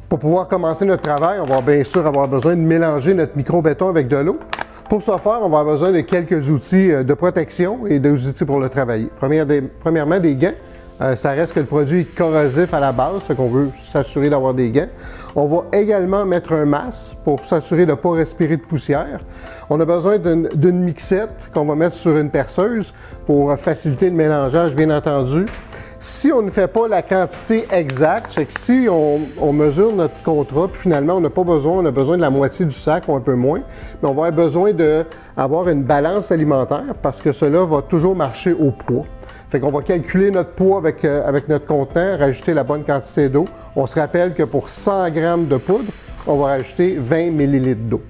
Pour pouvoir commencer notre travail, on va bien sûr avoir besoin de mélanger notre micro-béton avec de l'eau. Pour ce faire, on va avoir besoin de quelques outils de protection et des outils pour le travailler. Premièrement, des gants. Ça reste que le produit est corrosif à la base, fait qu'on veut s'assurer d'avoir des gants. On va également mettre un masque pour s'assurer de ne pas respirer de poussière. On a besoin d'une mixette qu'on va mettre sur une perceuse pour faciliter le mélangeage, bien entendu. Si on ne fait pas la quantité exacte, c'est que si on mesure notre contrat, puis finalement on n'a pas besoin, on a besoin de la moitié du sac ou un peu moins, mais on va avoir besoin d'avoir une balance alimentaire parce que cela va toujours marcher au poids. Fait qu'on va calculer notre poids avec notre contenant, rajouter la bonne quantité d'eau. On se rappelle que pour 100 g de poudre, on va rajouter 20 ml d'eau.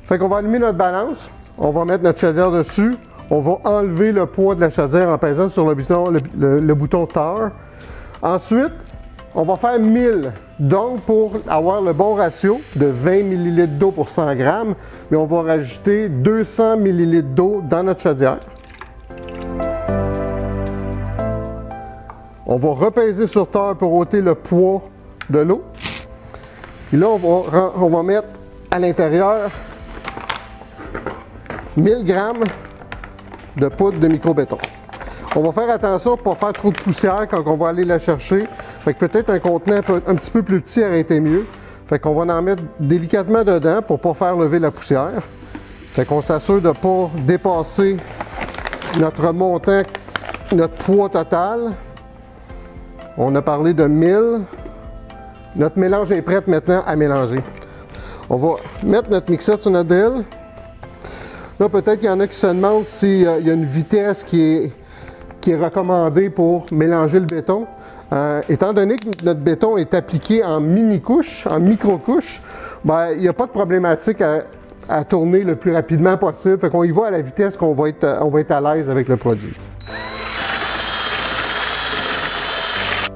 Fait qu'on va allumer notre balance, on va mettre notre chaudière dessus, on va enlever le poids de la chaudière en pesant sur le bouton TAR. Ensuite, on va faire 1000. Donc, pour avoir le bon ratio de 20 ml d'eau pour 100 g, mais on va rajouter 200 ml d'eau dans notre chaudière. On va repaiser sur terre pour ôter le poids de l'eau. Et là, on va mettre à l'intérieur 1000 g de poudre de micro-béton. On va faire attention pour ne pas faire trop de poussière quand on va aller la chercher. Fait que peut-être un contenant un petit peu plus petit aurait été mieux. Fait qu'on va en mettre délicatement dedans pour ne pas faire lever la poussière. Fait qu'on s'assure de ne pas dépasser notre montant, notre poids total. On a parlé de 1000. Notre mélange est prêt maintenant à mélanger. On va mettre notre mixette sur notre drill. Là, peut-être qu'il y en a qui se demandent s'il y a une vitesse qui est recommandée pour mélanger le béton. Étant donné que notre béton est appliqué en mini-couches, en micro-couches, ben, il n'y a pas de problématique à tourner le plus rapidement possible. Fait qu'on y va à la vitesse qu'on va être à l'aise avec le produit.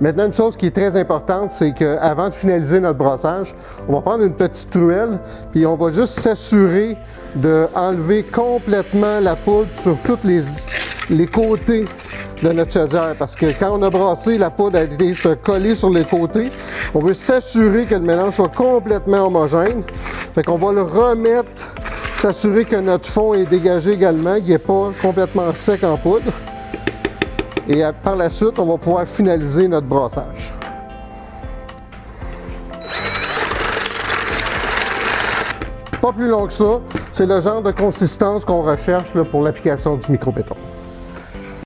Maintenant, une chose qui est très importante, c'est qu'avant de finaliser notre brossage, on va prendre une petite truelle, puis on va juste s'assurer d'enlever complètement la poudre sur tous les côtés de notre chaudière. Parce que quand on a brassé, la poudre a été se coller sur les côtés. On veut s'assurer que le mélange soit complètement homogène. Fait qu'on va le remettre, s'assurer que notre fond est dégagé également, qu'il n'est pas complètement sec en poudre. Et par la suite, on va pouvoir finaliser notre brassage. Pas plus long que ça, c'est le genre de consistance qu'on recherche là, pour l'application du micro-béton.